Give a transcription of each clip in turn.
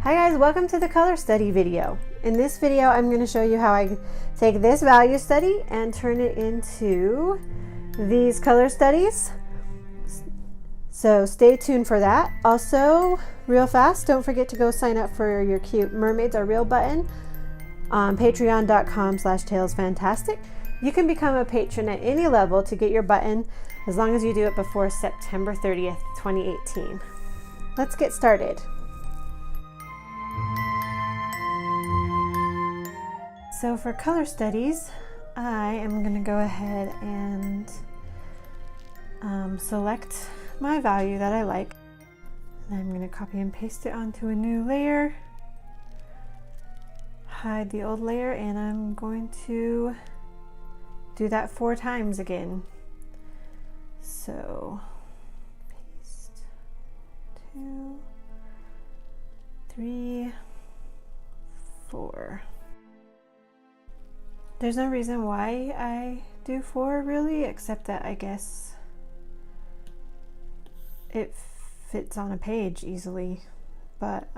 Hi guys, welcome to the color study video. In this video, I'm going to show you how I take this value study and turn it into these color studies. So stay tuned for that. Also, real fast, don't forget to go sign up for your cute Mermaids Are Real button on patreon.com/talesfantastic. You can become a patron at any level to get your button as long as you do it before September 30th, 2018. Let's get started. So for color studies, I am going to go ahead and select my value that I like. And I'm going to copy and paste it onto a new layer, hide the old layer, and I'm going to do that 4 times again. So paste 2, 3, 4. There's no reason why I do 4 really, except that I guess it fits on a page easily, but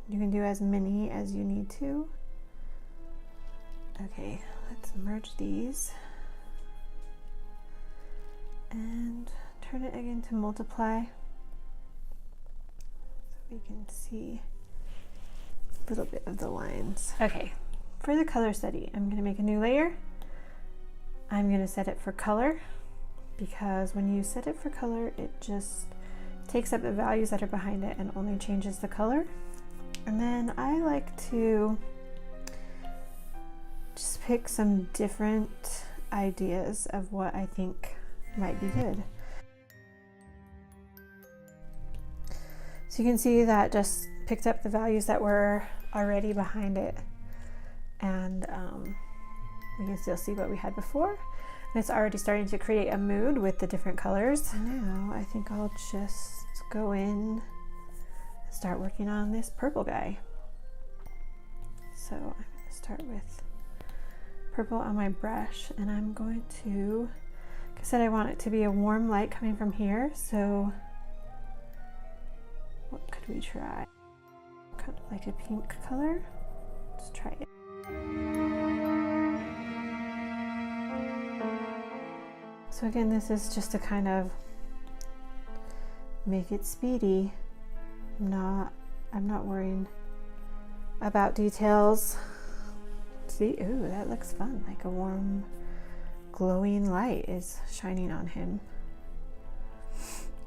you can do as many as you need to. Okay, let's merge these and turn it again to multiply so we can see a little bit of the lines. Okay. For the color study, I'm going to make a new layer. I'm going to set it for color, because when you set it for color, it just takes up the values that are behind it and only changes the color. And then I like to just pick some different ideas of what I think might be good. So you can see that just picked up the values that were already behind it. And we can still see what we had before. And it's already starting to create a mood with the different colors. Now I think I'll just go in and start working on this purple guy. So I'm going to start with purple on my brush, and I'm going to, like I said, I want it to be a warm light coming from here. So what could we try? Kind of like a pink color. Let's try it. So again, this is just to kind of make it speedy. I'm not worrying about details. See, ooh, that looks fun. Like a warm, glowing light is shining on him.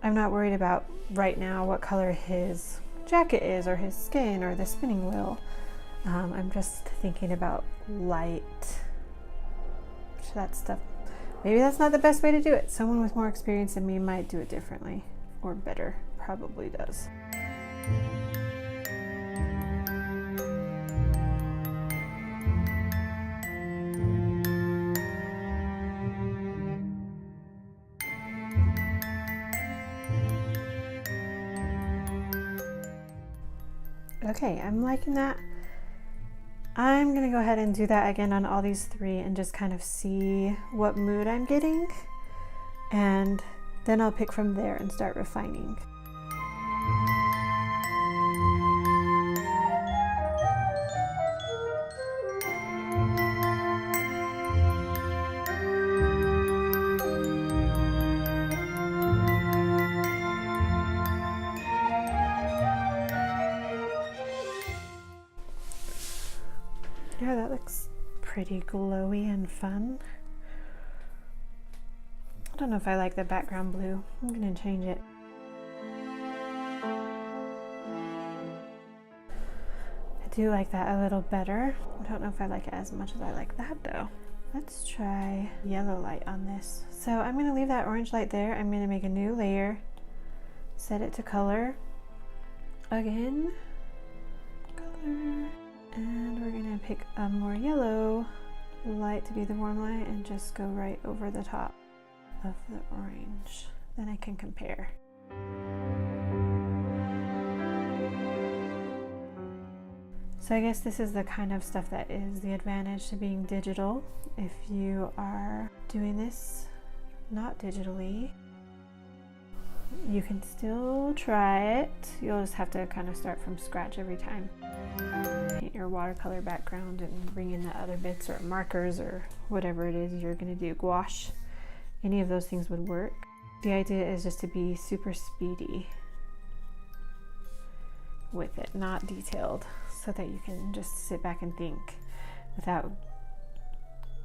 I'm not worried about right now what color his jacket is, or his skin, or the spinning wheel. I'm just thinking about light. So that stuff. Maybe that's not the best way to do it. Someone with more experience than me might do it differently, or better, probably does. Okay, I'm liking that. I'm gonna go ahead and do that again on all these 3 and just kind of see what mood I'm getting, and then I'll pick from there and start refining. Yeah, that looks pretty glowy and fun. I don't know if I like the background blue. I'm gonna change it. I do like that a little better. I don't know if I like it as much as I like that though. Let's try yellow light on this. So I'm gonna leave that orange light there. I'm gonna make a new layer, set it to color again, color. And we're gonna pick a more yellow light to be the warm light and just go right over the top of the orange. Then I can compare. So I guess this is the kind of stuff that is the advantage to being digital. If you are doing this not digitally, you can still try it. You'll just have to kind of start from scratch every time. Paint your watercolor background and bring in the other bits or markers or whatever it is you're going to do. Gouache, any of those things would work. The idea is just to be super speedy with it, not detailed, so that you can just sit back and think without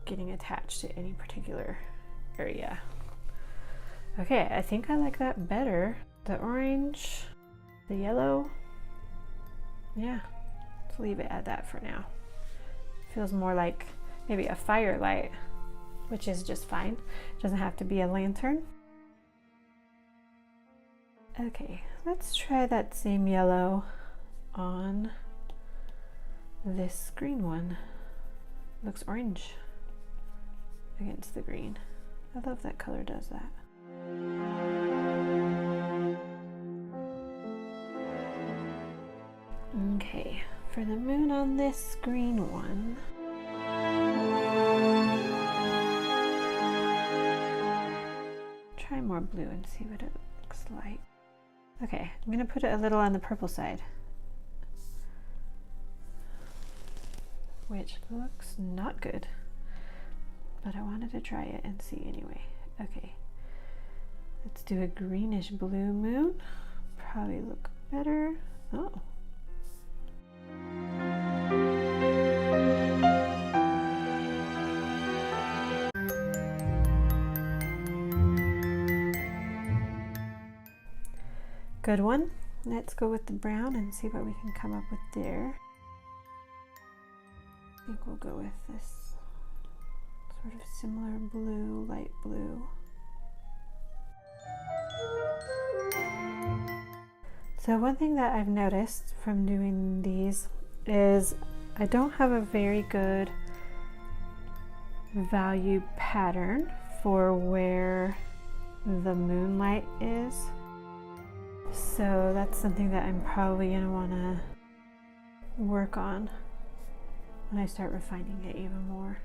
getting attached to any particular area. Okay, I think I like that better. The orange, the yellow, yeah, let's leave it at that for now. Feels more like maybe a firelight, which is just fine. It doesn't have to be a lantern. Okay, let's try that same yellow on this green one. Looks orange against the green. I love that color does that. Okay, for the moon on this green one, try more blue and see what it looks like. Okay, I'm gonna put it a little on the purple side, which looks not good, but I wanted to try it and see anyway. Okay, let's do a greenish blue moon. Probably look better. Oh. Good one. Let's go with the brown and see what we can come up with there. I think we'll go with this sort of similar blue, light blue. So one thing that I've noticed from doing these is I don't have a very good value pattern for where the moonlight is. So that's something that I'm probably going to want to work on when I start refining it even more.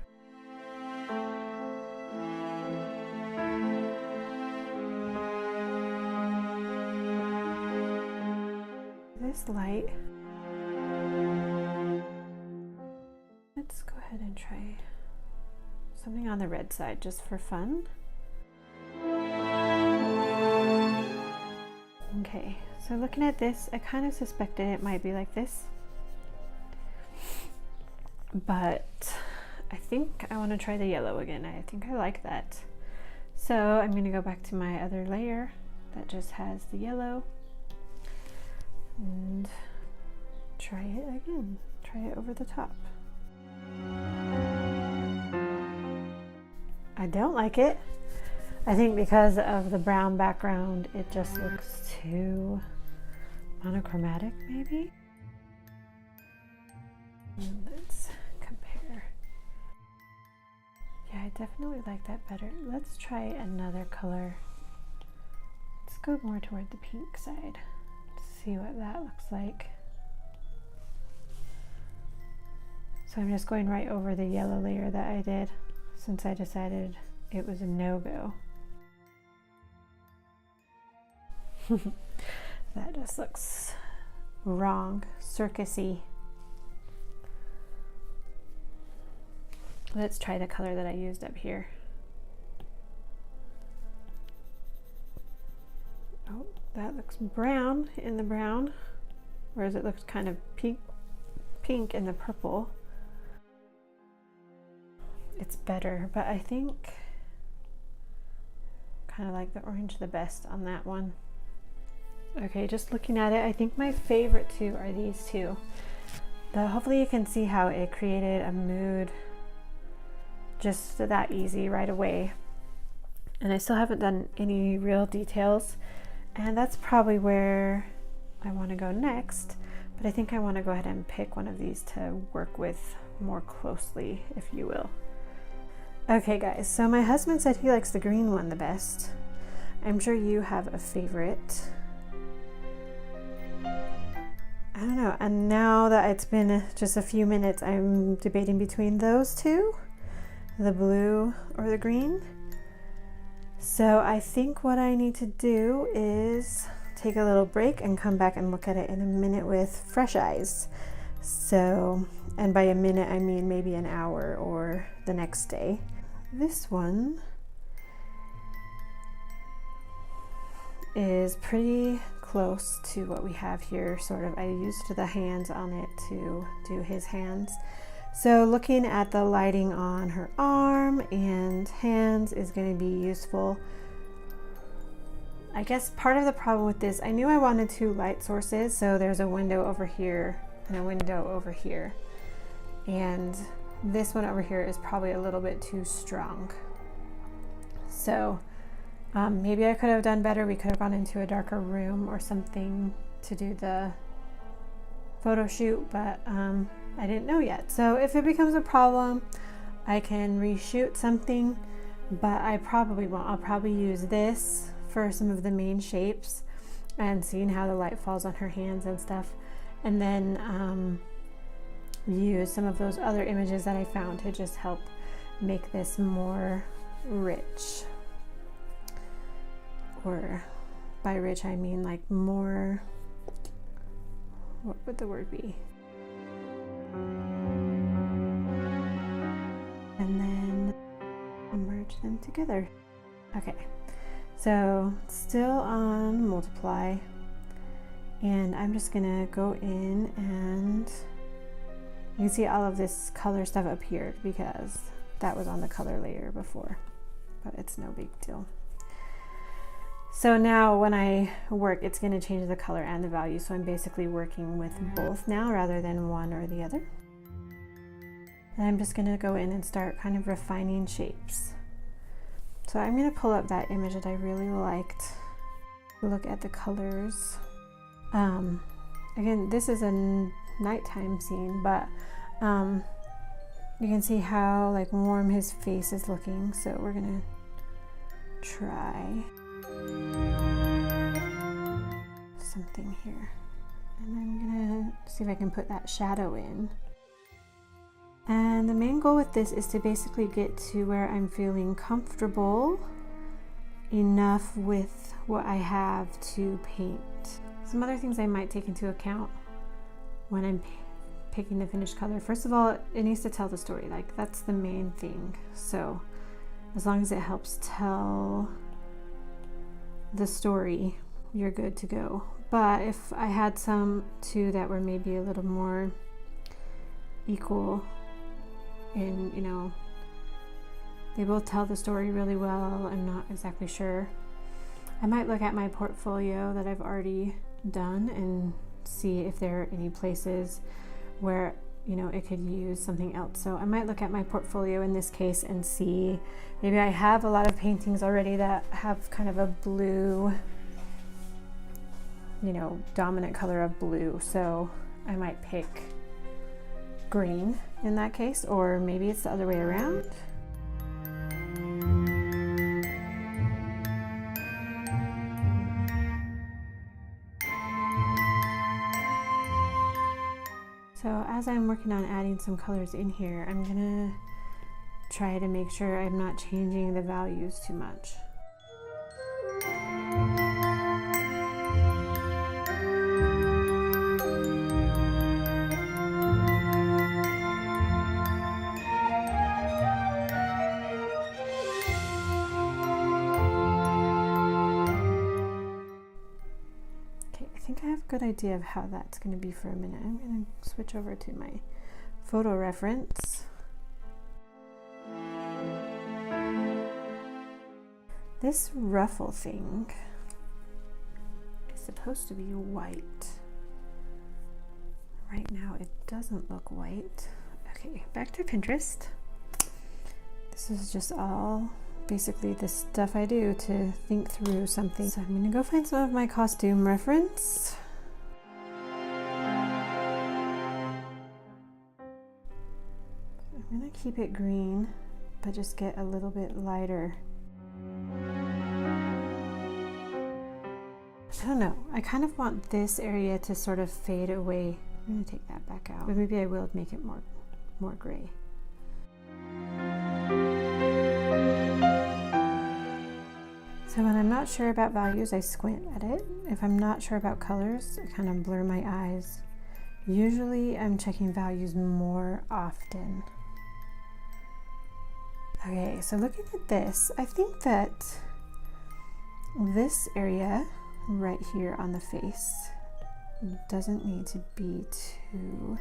This light, let's go ahead and try something on the red side just for fun. Okay, so looking at this, I kind of suspected it might be like this, but I think I want to try the yellow again. I think I like that. So I'm going to go back to my other layer that just has the yellow and try it again. Try it over the top. I don't like it. I think because of the brown background, it just looks too monochromatic, maybe. Let's compare. Yeah, I definitely like that better. Let's try another color. Let's go more toward the pink side. See what that looks like. So I'm just going right over the yellow layer that I did since I decided it was a no-go. That just looks wrong, circusy. Let's try the color that I used up here. Oh, that looks brown in the brown, whereas it looks kind of pink in the purple. It's better, but I think kind of like the orange the best on that one. Okay, just looking at it, I think my favorite two are these two. Hopefully you can see how it created a mood just that easy right away. And I still haven't done any real details, and that's probably where I want to go next. But I think I want to go ahead and pick one of these to work with more closely, if you will. Okay guys, so my husband said he likes the green one the best. I'm sure you have a favorite. I don't know, and now that it's been just a few minutes, I'm debating between those two, the blue or the green. So I think what I need to do is take a little break and come back and look at it in a minute with fresh eyes. So, and by a minute I mean maybe an hour or the next day. This one is pretty close to what we have here, sort of. I used the hands on it to do his hands. So looking at the lighting on her arm and hands is going to be useful. I guess part of the problem with this, I knew I wanted 2 light sources, so there's a window over here and a window over here. And this one over here is probably a little bit too strong. So maybe I could have done better. We could have gone into a darker room or something to do the photo shoot, but I didn't know yet. So if it becomes a problem, I can reshoot something, but I probably won't. I'll probably use this for some of the main shapes and seeing how the light falls on her hands and stuff, and then use some of those other images that I found to just help make this more rich. Or by rich I mean like more, what would the word be? And then merge them together. Okay, so still on multiply, and I'm just gonna go in, and you can see all of this color stuff appeared because that was on the color layer before, but it's no big deal. So now when I work, it's going to change the color and the value. So I'm basically working with both now rather than one or the other. And I'm just going to go in and start kind of refining shapes. So I'm going to pull up that image that I really liked. Look at the colors. Again, this is a nighttime scene, but you can see how like warm his face is looking. So we're going to try something here, and I'm gonna see if I can put that shadow in. And the main goal with this is to basically get to where I'm feeling comfortable enough with what I have to paint. Some other things I might take into account when I'm picking the finished color. First of all, it needs to tell the story. Like, that's the main thing. So as long as it helps tell the story, you're good to go. But if I had some too that were maybe a little more equal in, you know, they both tell the story really well, I'm not exactly sure, I might look at my portfolio that I've already done and see if there are any places where, you know, it could use something else. So I might look at my portfolio in this case and see, maybe I have a lot of paintings already that have kind of a blue, you know, dominant color of blue. So I might pick green in that case, or maybe it's the other way around. So as I'm working on adding some colors in here, I'm gonna try to make sure I'm not changing the values too much. Good idea of how that's going to be for a minute. I'm going to switch over to my photo reference. This ruffle thing is supposed to be white. Right now it doesn't look white. Okay, back to Pinterest. This is just all basically the stuff I do to think through something. So I'm going to go find some of my costume reference. I'm going to keep it green, but just get a little bit lighter. I don't know. I kind of want this area to sort of fade away. I'm going to take that back out, but maybe I will make it more gray. So when I'm not sure about values, I squint at it. If I'm not sure about colors, I kind of blur my eyes. Usually I'm checking values more often. Okay, so looking at this, I think that this area right here on the face doesn't need to be too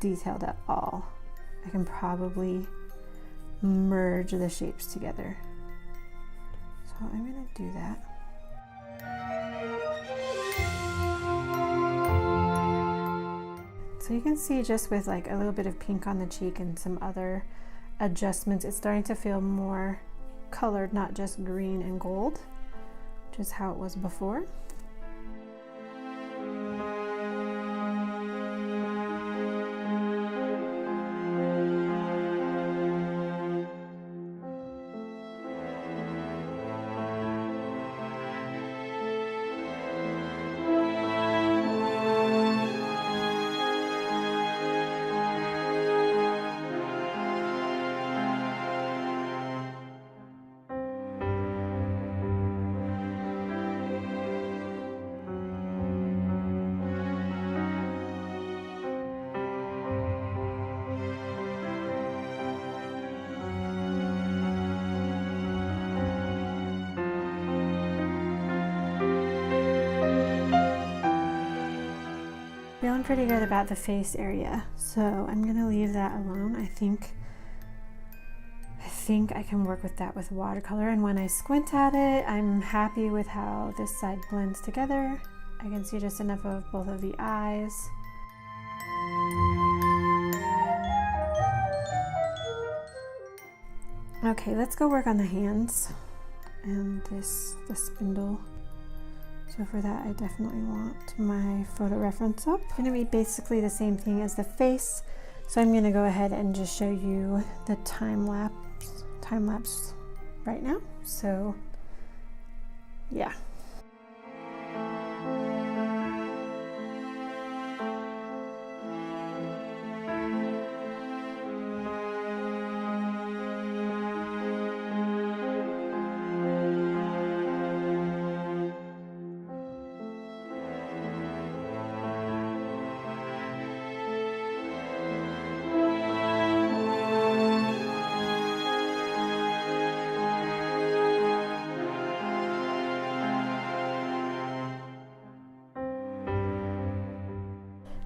detailed at all. I can probably merge the shapes together. So I'm gonna do that. So you can see just with like a little bit of pink on the cheek and some other adjustments, it's starting to feel more colored, not just green and gold, which is how it was before. Feeling pretty good about the face area, so I'm gonna leave that alone. I think I can work with that with watercolor, and when I squint at it, I'm happy with how this side blends together. I can see just enough of both of the eyes. Okay, let's go work on the hands and the spindle. So for that, I definitely want my photo reference up. It's gonna be basically the same thing as the face. So I'm gonna go ahead and just show you the time lapse right now. So yeah.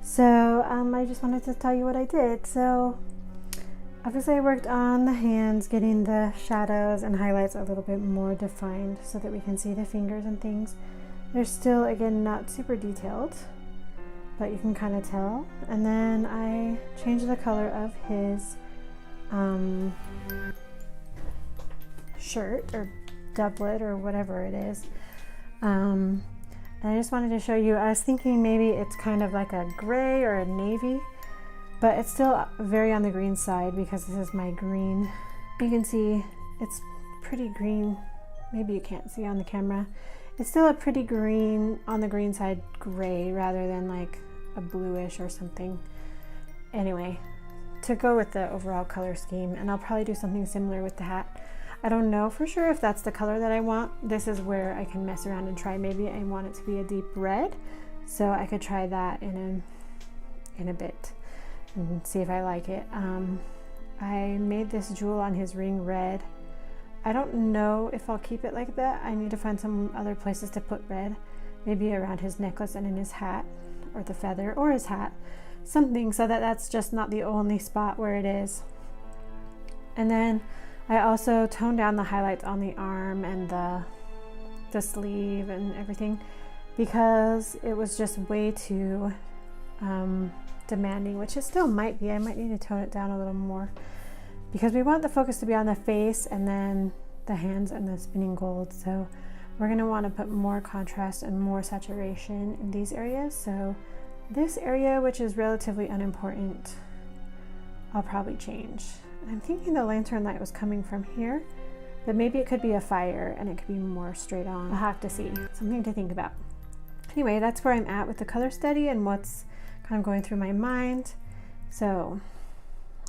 So I just wanted to tell you what I did. So obviously I worked on the hands, getting the shadows and highlights a little bit more defined so that we can see the fingers and things. They're still, again, not super detailed, but you can kind of tell. And then I changed the color of his shirt or doublet or whatever it is. And I just wanted to show you, I was thinking maybe it's kind of like a gray or a navy, but it's still very on the green side because this is my green. You can see it's pretty green. Maybe you can't see on the camera. It's still a pretty green, on the green side, gray rather than like a bluish or something. Anyway, to go with the overall color scheme, and I'll probably do something similar with the hat. I don't know for sure if that's the color that I want. This is where I can mess around and try. Maybe I want it to be a deep red, so I could try that in a bit and see if I like it. I made this jewel on his ring red. I don't know if I'll keep it like that. I need to find some other places to put red, maybe around his necklace and in his hat, or the feather, or his hat, something so that that's just not the only spot where it is. And then I also toned down the highlights on the arm and the sleeve and everything because it was just way too demanding, which it still might be. I might need to tone it down a little more because we want the focus to be on the face and then the hands and the spinning gold. So we're going to want to put more contrast and more saturation in these areas. So this area, which is relatively unimportant, I'll probably change. I'm thinking the lantern light was coming from here, but maybe it could be a fire and it could be more straight on. I'll have to see. Something to think about. Anyway, that's where I'm at with the color study and what's kind of going through my mind. So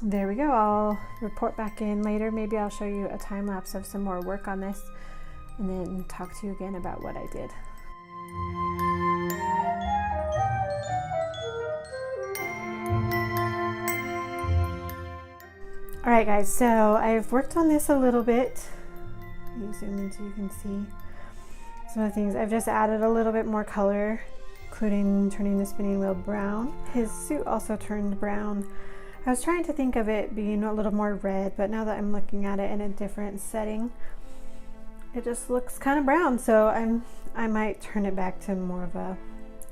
there we go. I'll report back in later. Maybe I'll show you a time lapse of some more work on this. and then talk to you again about what I did. All right, guys, so I've worked on this a little bit. Let me zoom in so you can see some of the things. I've just added a little bit more color, including turning the spinning wheel brown. His suit also turned brown. I was trying to think of it being a little more red, but now that I'm looking at it in a different setting, it just looks kind of brown. So I might turn it back to more of a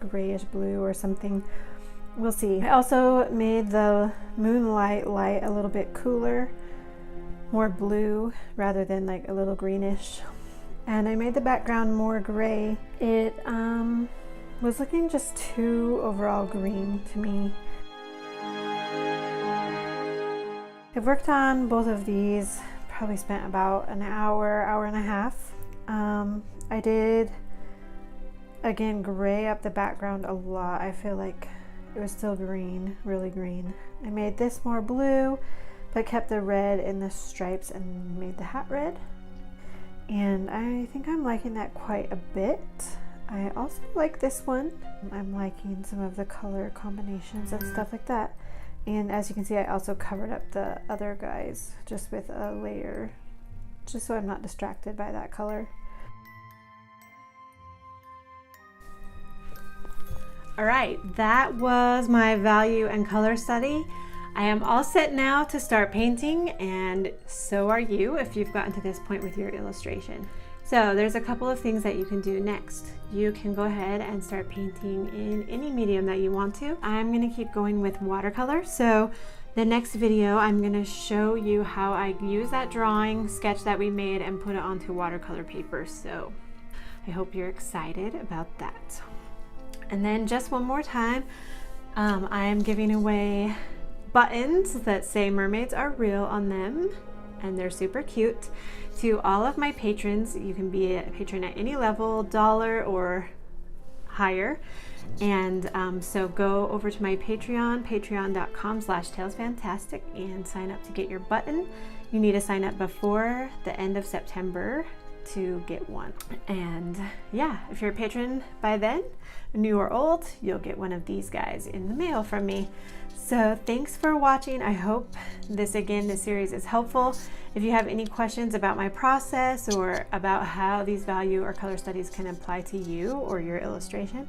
grayish blue or something. We'll see. I also made the moonlight light a little bit cooler, more blue rather than like a little greenish. And I made the background more gray. It was looking just too overall green to me. I've worked on both of these, probably spent about an hour, hour and a half. I did, again, gray up the background a lot. I feel like it was still green, really green. I made this more blue, but kept the red in the stripes and made the hat red. And I think I'm liking that quite a bit. I also like this one. I'm liking some of the color combinations and stuff like that. And as you can see, I also covered up the other guys just with a layer, just so I'm not distracted by that color. All right, that was my value and color study. I am all set now to start painting, and so are you if you've gotten to this point with your illustration. So there's a couple of things that you can do next. You can go ahead and start painting in any medium that you want to. I'm gonna keep going with watercolor. So the next video, I'm gonna show you how I use that drawing sketch that we made and put it onto watercolor paper. So I hope you're excited about that. And then just one more time, I am giving away buttons that say mermaids are real on them, and they're super cute, to all of my patrons. You can be a patron at any level, $1 or higher. And so go over to my Patreon, patreon.com/talesfantastic, and sign up to get your button. You need to sign up before the end of September to get one. And yeah, if you're a patron by then, new or old, you'll get one of these guys in the mail from me. So thanks for watching. I hope this series is helpful. If you have any questions about my process or about how these value or color studies can apply to you or your illustration,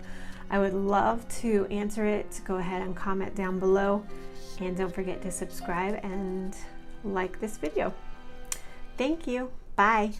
I would love to answer it. Go ahead and comment down below, and don't forget to subscribe and like this video. Thank you. Bye.